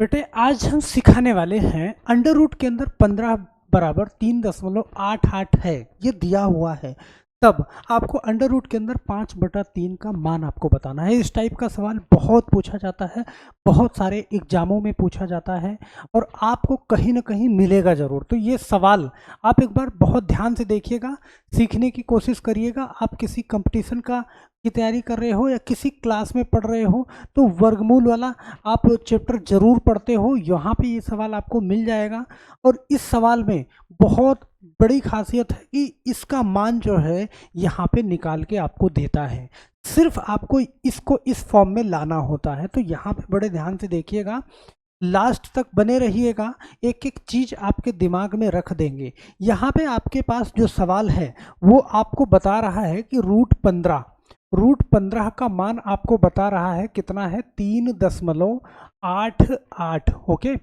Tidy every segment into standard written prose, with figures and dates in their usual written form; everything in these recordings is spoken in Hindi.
बेटे आज हम सिखाने वाले हैं अंडर रूट के अंदर 15 बराबर 3.88 है, ये दिया हुआ है। तब आपको अंडर रूट के अंदर 5/3 का मान आपको बताना है। इस टाइप का सवाल बहुत पूछा जाता है, बहुत सारे एग्जामों में पूछा जाता है और आपको कहीं ना कहीं मिलेगा ज़रूर। तो ये सवाल आप एक बार बहुत ध्यान से देखिएगा, सीखने की कोशिश करिएगा। आप किसी कंपटीशन की तैयारी कर रहे हो या किसी क्लास में पढ़ रहे हो तो वर्गमूल वाला आप चैप्टर जरूर पढ़ते हो, यहाँ पे ये सवाल आपको मिल जाएगा। और इस सवाल में बहुत बड़ी खासियत है कि इसका मान जो है यहाँ पे निकाल के आपको देता है, सिर्फ आपको इसको इस फॉर्म में लाना होता है। तो यहाँ पे बड़े ध्यान से देखिएगा, लास्ट तक बने रहिएगा, एक एक चीज आपके दिमाग में रख देंगे। यहाँ पे आपके पास जो सवाल है वो आपको बता रहा है कि रूट 15 का मान आपको बता रहा है कितना है, 3.88। ओके,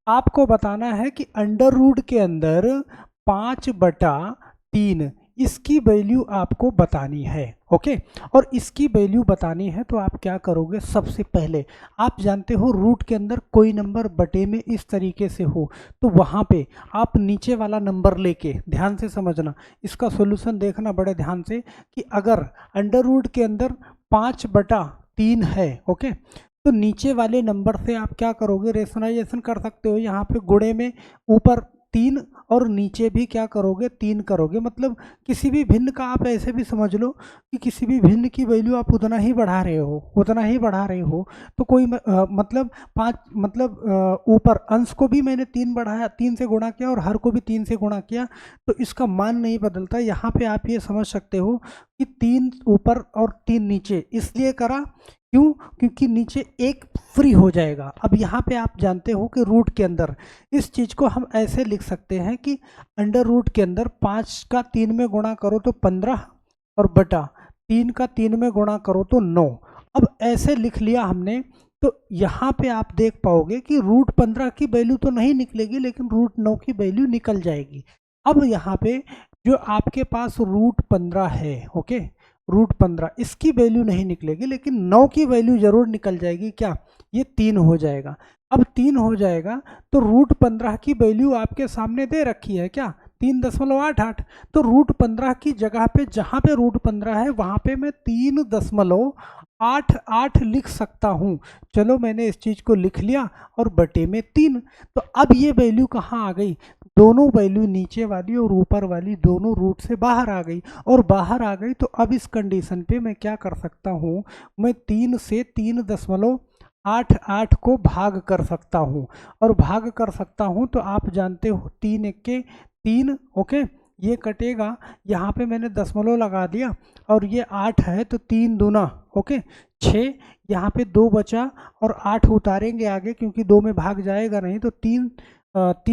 आपको बताना है कि अंडर रूट के अंदर 5/3 इसकी वैल्यू आपको बतानी है। ओके, और इसकी वैल्यू बतानी है तो आप क्या करोगे, सबसे पहले आप जानते हो रूट के अंदर कोई नंबर बटे में इस तरीके से हो तो वहाँ पे आप नीचे वाला नंबर लेके, ध्यान से समझना, इसका सॉल्यूशन देखना बड़े ध्यान से कि अगर अंडर रूट के अंदर 5/3 है, ओके, तो नीचे वाले नंबर से आप क्या करोगे, रेशनलाइजेशन कर सकते हो। यहाँ पे गुणे में ऊपर 3 और नीचे भी क्या करोगे, 3 करोगे। मतलब किसी भी भिन्न का आप ऐसे भी समझ लो कि किसी भी भिन्न की वैल्यू आप उतना ही बढ़ा रहे हो तो कोई मतलब 5 मतलब ऊपर अंश को भी मैंने 3 बढ़ाया, 3 से गुणा किया और हर को भी 3 से गुणा किया तो इसका मान नहीं बदलता। यहाँ पे आप ये समझ सकते हो कि 3 ऊपर और 3 नीचे इसलिए करा, क्यों, क्योंकि नीचे एक फ्री हो जाएगा। अब यहाँ पे आप जानते हो कि रूट के अंदर इस चीज़ को हम ऐसे लिख सकते हैं कि अंडर रूट के अंदर 5 का 3 में गुणा करो तो 15 और बटा 3 का 3 में गुणा करो तो 9। अब ऐसे लिख लिया हमने तो यहाँ पे आप देख पाओगे कि रूट 15 की वैल्यू तो नहीं निकलेगी लेकिन रूट 9 की वैल्यू निकल जाएगी। अब यहाँ पे जो आपके पास रूट 15 है, ओके, रूट 15 इसकी वैल्यू नहीं निकलेगी लेकिन 9 की वैल्यू जरूर निकल जाएगी। क्या, ये 3 हो जाएगा। अब 3 हो जाएगा तो रूट 15 की वैल्यू आपके सामने दे रखी है, क्या, 3.88। तो रूट 15 की जगह पे जहाँ पे रूट 15 है वहाँ पे मैं 3.88 लिख सकता हूँ। चलो मैंने इस चीज़ को लिख लिया और बटे में 3। तो अब ये वैल्यू कहाँ आ गई, दोनों वैल्यू नीचे वाली और ऊपर वाली दोनों रूट से बाहर आ गई। और बाहर आ गई तो अब इस कंडीशन पे मैं क्या कर सकता हूँ, मैं 3 से 3.88 को भाग कर सकता हूँ। और भाग कर सकता हूँ तो आप जानते हो 3 एक के 3, ओके, ये कटेगा, यहाँ पे मैंने दशमलव लगा दिया और ये 8 है तो 3 दूना, ओके, 6, यहाँ पे 2 बचा और 8 उतारेंगे आगे क्योंकि 2 में भाग जाएगा नहीं तो 3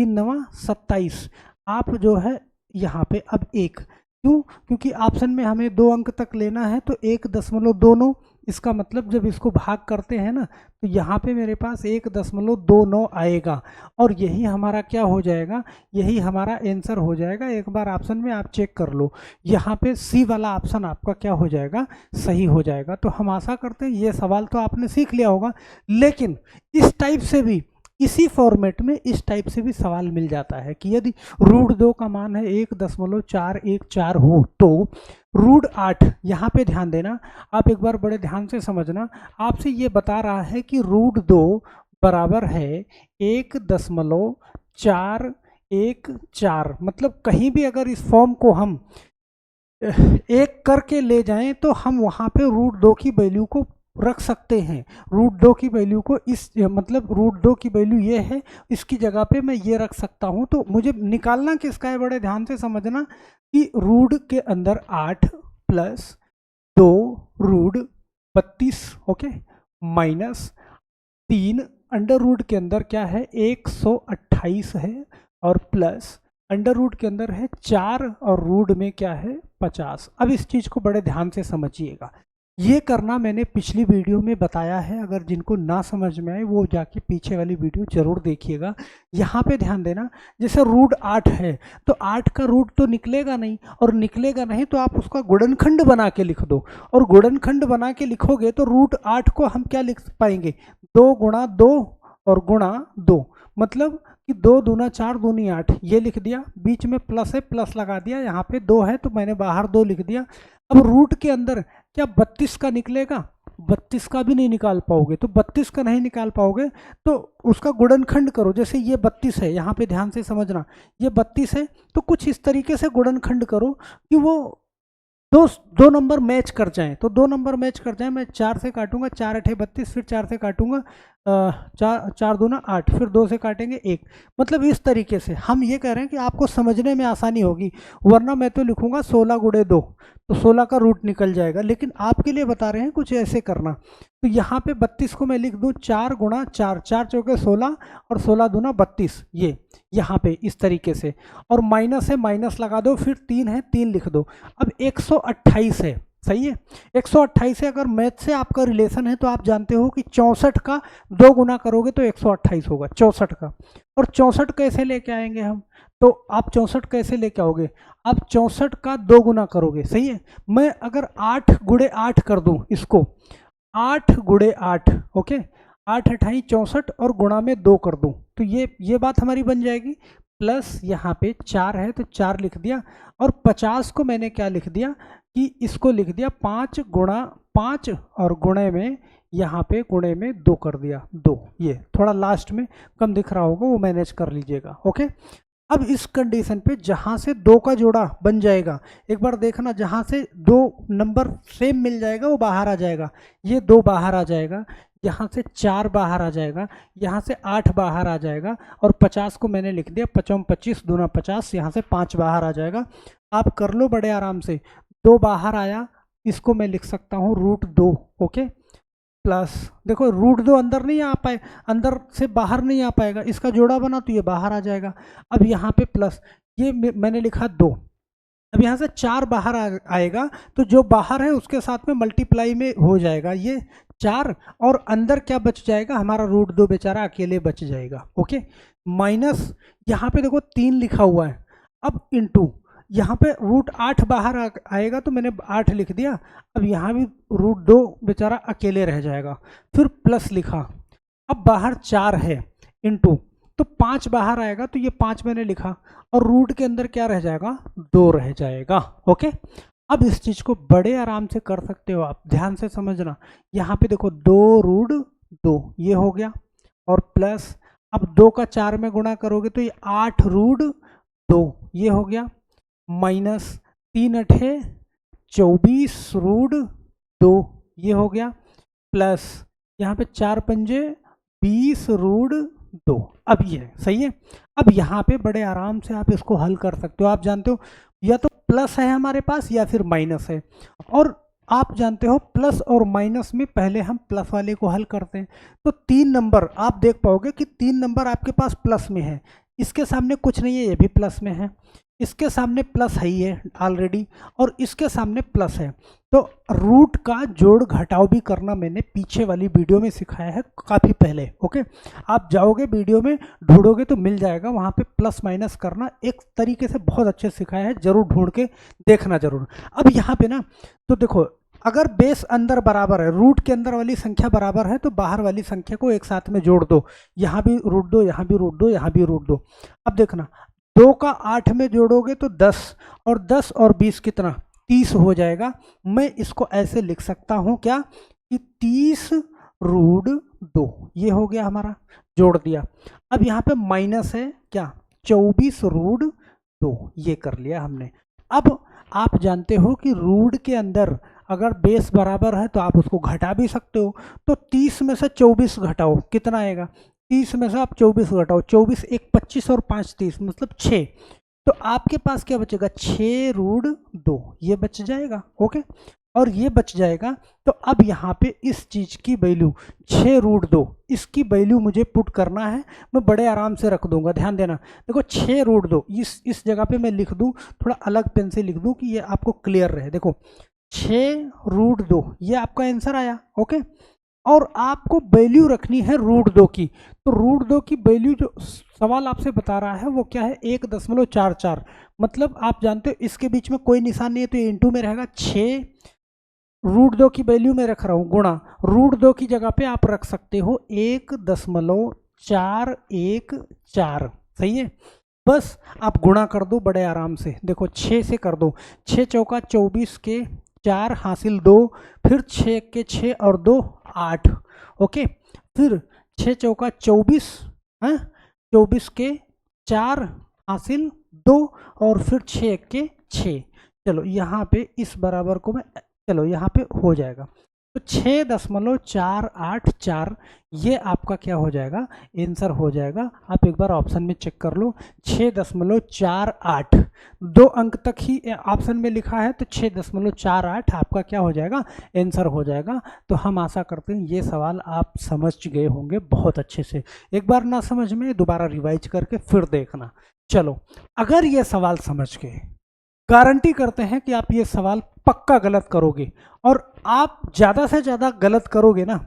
9 27। आप जो है यहाँ पे अब 1, क्यों, क्योंकि ऑप्शन में हमें 2 अंक तक लेना है तो 1.29, इसका मतलब जब इसको भाग करते हैं ना तो यहाँ पे मेरे पास 1.29 आएगा और यही हमारा क्या हो जाएगा, यही हमारा आंसर हो जाएगा। एक बार ऑप्शन में आप चेक कर लो, यहाँ पे सी वाला ऑप्शन आपका क्या हो जाएगा, सही हो जाएगा। तो हम आशा करते हैं ये सवाल तो आपने सीख लिया होगा, लेकिन इस टाइप से भी, इसी फॉर्मेट में इस टाइप से भी सवाल मिल जाता है कि यदि रूट 2 का मान है 1.414 हो तो रूट 8, यहाँ पे ध्यान देना, आप एक बार बड़े ध्यान से समझना, आपसे ये बता रहा है कि रूट 2 बराबर है 1.414। मतलब कहीं भी अगर इस फॉर्म को हम एक करके ले जाएं तो हम वहाँ पे रूट 2 की वैल्यू को रख सकते हैं। रूट 2 की वैल्यू को इस मतलब रूट 2 की वैल्यू ये है, इसकी जगह पे मैं ये रख सकता हूँ। तो मुझे निकालना किसका है, बड़े ध्यान से समझना कि रूट के अंदर 8 plus 2 root 32, okay, minus 3 under root के अंदर क्या है 128 है और प्लस अंडर रूट के अंदर है 4 और रूट में क्या है 50। अब इस चीज़ को बड़े ध्यान से समझिएगा, ये करना मैंने पिछली वीडियो में बताया है, अगर जिनको ना समझ में आए वो जाके पीछे वाली वीडियो जरूर देखिएगा। यहाँ पे ध्यान देना, जैसे रूट 8 है तो 8 का रूट तो निकलेगा नहीं, और निकलेगा नहीं तो आप उसका गुणनखंड बना के लिख दो, और गुणनखंड बना के लिखोगे तो रूट 8 को हम क्या लिख पाएंगे, 2 गुणा 2 और गुणा 2, मतलब कि 2 दूना 4 दूनी 8, ये लिख दिया। बीच में प्लस है, प्लस लगा दिया। यहाँ पे 2 है तो मैंने बाहर 2 लिख दिया। अब रूट के अंदर क्या 32 का निकलेगा? 32 का भी नहीं निकाल पाओगे। तो 32 का नहीं निकाल पाओगे तो उसका गुणनखंड करो। जैसे ये 32 है, यहाँ पे ध्यान से समझना, ये 32 है तो कुछ इस तरीके से गुणनखंड करो कि वो दो नंबर मैच कर जाएं। तो 2 नंबर मैच कर जाएं। मैं 4 से काटूंगा, 4 अठे 32, फिर 4 से काटूंगा, 4 दूना 8, फिर 2 से काटेंगे 1। मतलब इस तरीके से हम ये कह रहे हैं कि आपको समझने में आसानी होगी, वरना मैं तो लिखूंगा 16 गुणे 2, तो 16 का रूट निकल जाएगा। लेकिन आपके लिए बता रहे हैं कुछ ऐसे करना। तो यहाँ पे 32 को मैं लिख दूँ 4 गुणा 4, 4 चौके 16 और 16 दूना 32, ये यहाँ पे इस तरीके से। और माइनस है, माइनस लगा दो, फिर 3 है, 3 लिख दो। अब 128 है, सही है। 128 से अगर मैथ से आपका रिलेशन है तो आप जानते हो कि 64 का 2 गुना करोगे तो 128 होगा, 64 का। और 64 कैसे लेके आएंगे हम? तो आप 64 कैसे लेके आओगे? आप 64 का 2 गुना करोगे, सही है। मैं अगर 8 गुणे 8 कर दूं इसको, 8 गुणे 8, ओके, 8 अठाई 64 और गुणा में 2 कर दूं, तो ये बात हमारी बन जाएगी। प्लस यहाँ पे 4 है तो 4 लिख दिया। और 50 को मैंने क्या लिख दिया कि इसको लिख दिया 5 गुणा 5 और गुणे में, यहाँ पे गुणे में 2 कर दिया, 2। ये थोड़ा लास्ट में कम दिख रहा होगा, वो मैनेज कर लीजिएगा, ओके। अब इस कंडीशन पे जहाँ से 2 का जोड़ा बन जाएगा, एक बार देखना, जहाँ से 2 नंबर सेम मिल जाएगा वो बाहर आ जाएगा। ये 2 बाहर आ जाएगा, यहाँ से 4 बाहर आ जाएगा, यहाँ से 8 बाहर आ जाएगा। और 50 को मैंने लिख दिया 5 25 दूना 50, यहाँ से 5 बाहर आ जाएगा। आप कर लो बड़े आराम से। 2 बाहर आया, इसको मैं लिख सकता हूँ √2, ओके। प्लस देखो √2 अंदर नहीं आ पाए, अंदर से बाहर नहीं आ पाएगा, इसका जोड़ा बना तो ये बाहर आ जाएगा। अब यहाँ पे प्लस, ये मैंने लिखा 2। अब यहाँ से 4 बाहर आएगा तो जो बाहर है उसके साथ में मल्टीप्लाई में हो जाएगा ये 4, और अंदर क्या बच जाएगा? हमारा √2 बेचारा अकेले बच जाएगा, ओके। माइनस यहाँ पे देखो 3 लिखा हुआ है, अब इंटू यहाँ पे √8 बाहर आएगा तो मैंने 8 लिख दिया। अब यहाँ भी √2 बेचारा अकेले रह जाएगा, फिर प्लस लिखा। अब बाहर 4 है, इंटू, तो 5 बाहर आएगा तो ये 5 मैंने लिखा, और रूट के अंदर क्या रह जाएगा? 2 रह जाएगा, ओके। अब इस चीज को बड़े आराम से कर सकते हो आप, ध्यान से समझना। यहाँ पे देखो 2√2 ये हो गया, और प्लस अब 2 का 4 में गुणा करोगे तो ये 8√2 ये हो गया, माइनस 3 अठे 24√2 ये हो गया, प्लस यहाँ पे 4 पंजे 20√2। अब ये सही है। अब यहाँ पे बड़े आराम से आप इसको हल कर सकते हो। आप जानते हो या तो प्लस है हमारे पास या फिर माइनस है, और आप जानते हो प्लस और माइनस में पहले हम प्लस वाले को हल करते हैं। तो 3 नंबर आप देख पाओगे कि 3 नंबर आपके पास प्लस में है, इसके सामने कुछ नहीं है, ये भी प्लस में है, इसके सामने प्लस है ही है ऑलरेडी, और इसके सामने प्लस है। तो रूट का जोड़ घटाव भी करना मैंने पीछे वाली वीडियो में सिखाया है काफ़ी पहले, ओके। आप जाओगे वीडियो में ढूंढोगे तो मिल जाएगा, वहाँ पे प्लस माइनस करना एक तरीके से बहुत अच्छे सिखाया है, जरूर ढूंढ के देखना जरूर। अब यहाँ पे ना तो देखो, अगर बेस अंदर बराबर है, रूट के अंदर वाली संख्या बराबर है तो बाहर वाली संख्या को एक साथ में जोड़ दो, यहाँ भी √2, यहाँ भी √2, यहाँ भी √2। अब देखना 2 का 8 में जोड़ोगे तो 10, और 10 और 20 कितना? 30 हो जाएगा। मैं इसको ऐसे लिख सकता हूँ क्या कि 30√2 ये हो गया हमारा, जोड़ दिया। अब यहाँ पे माइनस है क्या? 24√2 ये कर लिया हमने। अब आप जानते हो कि रूट के अंदर अगर बेस बराबर है तो आप उसको घटा भी सकते हो। तो 30 में से 24 घटाओ, कितना आएगा? 30 में से आप 24 घटाओ, 24 1 25 और 5 30, मतलब 6। तो आपके पास क्या बचेगा? 6√2 ये बच जाएगा, ओके। और ये बच जाएगा तो अब यहाँ पे इस चीज़ की वैल्यू 6√2, इसकी वैल्यू मुझे पुट करना है। मैं बड़े आराम से रख दूंगा, ध्यान देना। देखो 6√2 इस जगह पे मैं लिख दूं, थोड़ा अलग पेन से लिख दूं कि ये आपको क्लियर रहे। देखो 6√2 ये आपका आंसर आया, ओके। और आपको वैल्यू रखनी है √2 की। तो √2 की वैल्यू जो सवाल आपसे बता रहा है वो क्या है? 1.44। मतलब आप जानते हो इसके बीच में कोई निशान नहीं है तो ये इंटू में रहेगा। 6 √2 की वैल्यू में रख रहा हूँ गुणा, √2 की जगह पे आप रख सकते हो 1.44 4 1 4, सही है। बस आप गुणा कर दो बड़े आराम से, देखो 6 से कर दो, 6 चौका 24 के 4 हासिल 2, फिर 6 के 6 और 2 8, ओके। फिर 6 चौका 24, हाँ 24 के 4 हासिल 2 और फिर 6 के 6। चलो यहाँ पे इस बराबर को मैं, चलो यहाँ पे हो जाएगा, तो 6.484 ये आपका क्या हो जाएगा, आंसर हो जाएगा। आप एक बार ऑप्शन में चेक कर लो, 6.48, 2 अंक तक ही ऑप्शन में लिखा है, तो 6.48 आपका क्या हो जाएगा, आंसर हो जाएगा। तो हम आशा करते हैं ये सवाल आप समझ गए होंगे बहुत अच्छे से। एक बार ना समझ में दोबारा रिवाइज करके फिर देखना। चलो, अगर ये सवाल समझ गए, गारंटी करते हैं कि आप ये सवाल पक्का गलत करोगे, और आप ज़्यादा से ज़्यादा गलत करोगे ना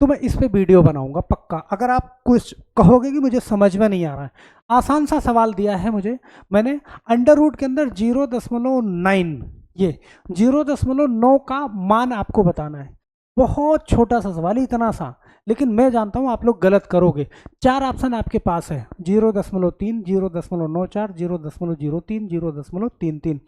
तो मैं इस पे वीडियो बनाऊंगा पक्का। अगर आप कुछ कहोगे कि मुझे समझ में नहीं आ रहा है, आसान सा सवाल दिया है मुझे, मैंने अंडर रूट के अंदर 0.9, ये 0.9 का मान आपको बताना है। बहुत छोटा सा सवाल, इतना सा, लेकिन मैं जानता हूँ आप लोग गलत करोगे। 4 ऑप्शन आपके पास है, 0.3, 0.94, 0.03, 0.33।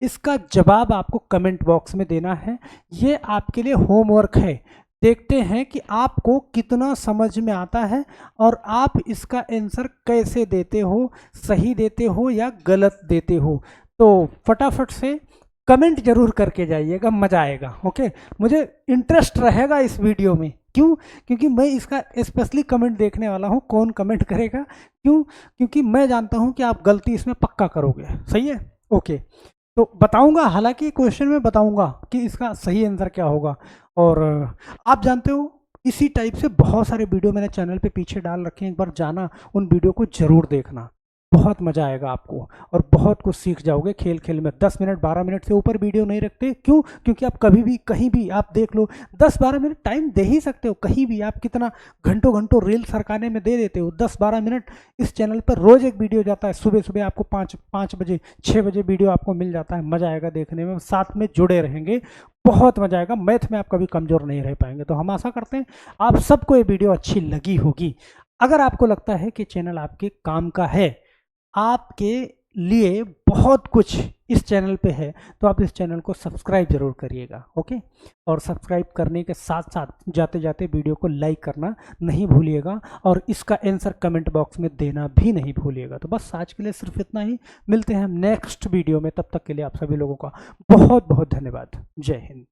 इसका जवाब आपको कमेंट बॉक्स में देना है। ये आपके लिए होमवर्क है। देखते हैं कि आपको कितना समझ में आता है और आप इसका आंसर कैसे देते हो, सही देते हो या गलत देते हो। तो फटाफट से कमेंट जरूर करके जाइएगा, मज़ा आएगा। ओके, मुझे इंटरेस्ट रहेगा इस वीडियो में, क्यों? क्योंकि मैं इसका स्पेशली कमेंट देखने वाला हूँ, कौन कमेंट करेगा। क्यों? क्योंकि मैं जानता हूँ कि आप गलती इसमें पक्का करोगे। सही है, ओके। तो बताऊंगा, हालांकि क्वेश्चन में बताऊंगा कि इसका सही आंसर क्या होगा। और आप जानते हो इसी टाइप से बहुत सारे वीडियो मैंने चैनल पे पीछे डाल रखे हैं, एक बार जाना उन वीडियो को जरूर देखना, बहुत मज़ा आएगा आपको और बहुत कुछ सीख जाओगे खेल खेल में। 10 मिनट 12 मिनट से ऊपर वीडियो नहीं रखते, क्यों? क्योंकि आप कभी भी कहीं भी आप देख लो, 10-12 मिनट टाइम दे ही सकते हो कहीं भी। आप कितना घंटों घंटों रील सरकाने में दे देते हो, 10-12 मिनट इस चैनल पर रोज़ एक वीडियो जाता है। सुबह सुबह आपको 5 बजे 6 बजे वीडियो आपको मिल जाता है। मज़ा आएगा देखने में, साथ में जुड़े रहेंगे, बहुत मज़ा आएगा। मैथ में आप कभी कमज़ोर नहीं रह पाएंगे। तो हम आशा करते हैं आप सबको ये वीडियो अच्छी लगी होगी। अगर आपको लगता है कि चैनल आपके काम का है, आपके लिए बहुत कुछ इस चैनल पे है, तो आप इस चैनल को सब्सक्राइब जरूर करिएगा। ओके, और सब्सक्राइब करने के साथ साथ जाते जाते वीडियो को लाइक करना नहीं भूलिएगा और इसका आंसर कमेंट बॉक्स में देना भी नहीं भूलिएगा। तो बस आज के लिए सिर्फ इतना ही, मिलते हैं हम नेक्स्ट वीडियो में। तब तक के लिए आप सभी लोगों का बहुत बहुत धन्यवाद। जय हिंद।